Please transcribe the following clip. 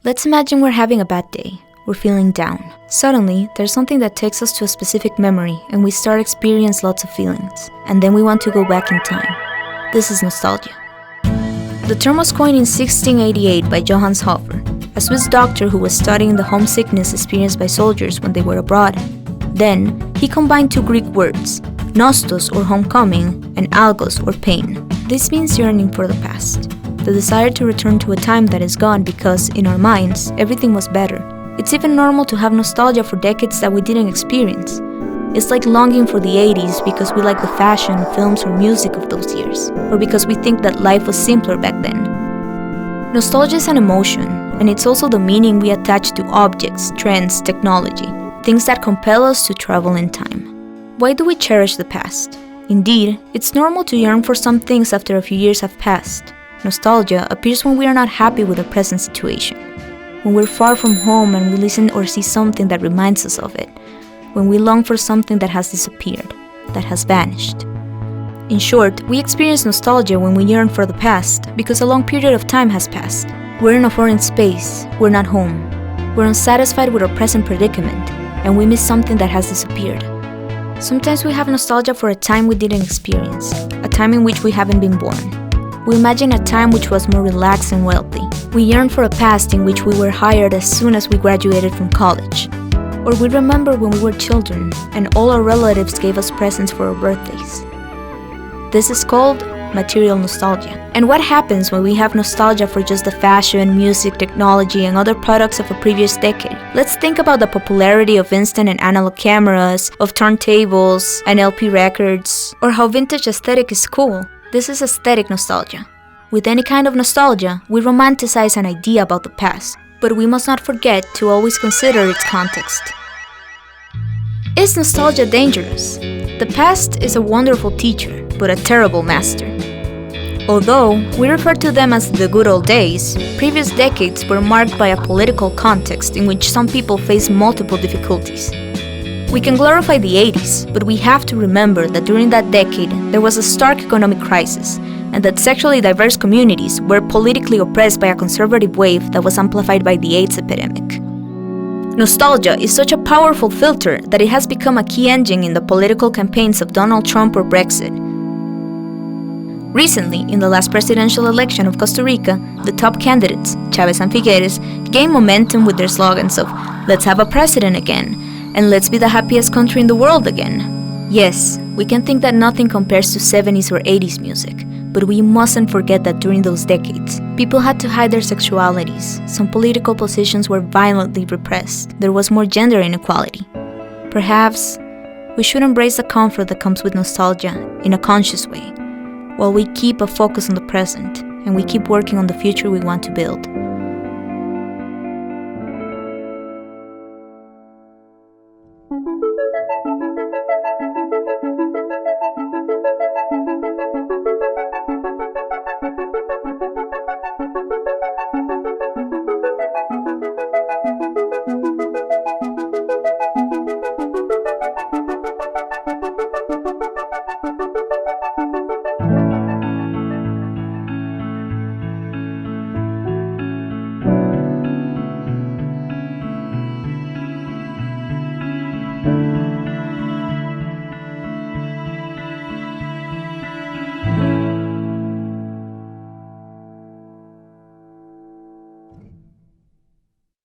Let's imagine we're having a bad day. We're feeling down. Suddenly, there's something that takes us to a specific memory and we start experiencing lots of feelings. And then we want to go back in time. This is nostalgia. The term was coined in 1688 by Johannes Hofer, a Swiss doctor who was studying the homesickness experienced by soldiers when they were abroad. Then, he combined two Greek words, nostos or homecoming, and algos or pain. This means yearning for the past, the desire to return to a time that is gone because, in our minds, everything was better. It's even normal to have nostalgia for decades that we didn't experience. It's like longing for the 80s because we like the fashion, films, or music of those years, or because we think that life was simpler back then. Nostalgia is an emotion, and it's also the meaning we attach to objects, trends, technology, things that compel us to travel in time. Why do we cherish the past? Indeed, it's normal to yearn for some things after a few years have passed. Nostalgia appears when we are not happy with the present situation, when we're far from home and we listen or see something that reminds us of it, when we long for something that has disappeared, that has vanished. In short, we experience nostalgia when we yearn for the past because a long period of time has passed. We're in a foreign space, we're not home. We're unsatisfied with our present predicament, and we miss something that has disappeared. Sometimes we have nostalgia for a time we didn't experience, a time in which we haven't been born. We imagine a time which was more relaxed and wealthy. We yearn for a past in which we were hired as soon as we graduated from college. Or we remember when we were children and all our relatives gave us presents for our birthdays. This is called material nostalgia. And what happens when we have nostalgia for just the fashion, music, technology, and other products of a previous decade? Let's think about the popularity of instant and analog cameras, of turntables and LP records, or how vintage aesthetic is cool. This is aesthetic nostalgia. With any kind of nostalgia, we romanticize an idea about the past, but we must not forget to always consider its context. Is nostalgia dangerous? The past is a wonderful teacher, but a terrible master. Although we refer to them as the good old days, previous decades were marked by a political context in which some people faced multiple difficulties. We can glorify the 80s, but we have to remember that during that decade there was a stark economic crisis, and that sexually diverse communities were politically oppressed by a conservative wave that was amplified by the AIDS epidemic. Nostalgia is such a powerful filter that it has become a key engine in the political campaigns of Donald Trump or Brexit. Recently, in the last presidential election of Costa Rica, the top candidates, Chávez and Figueres, gained momentum with their slogans of "Let's have a president again" and "Let's be the happiest country in the world again." Yes, we can think that nothing compares to 70s or 80s music, but we mustn't forget that during those decades, people had to hide their sexualities, some political positions were violently repressed, there was more gender inequality. Perhaps we should embrace the comfort that comes with nostalgia in a conscious way, while we keep a focus on the present and we keep working on the future we want to build.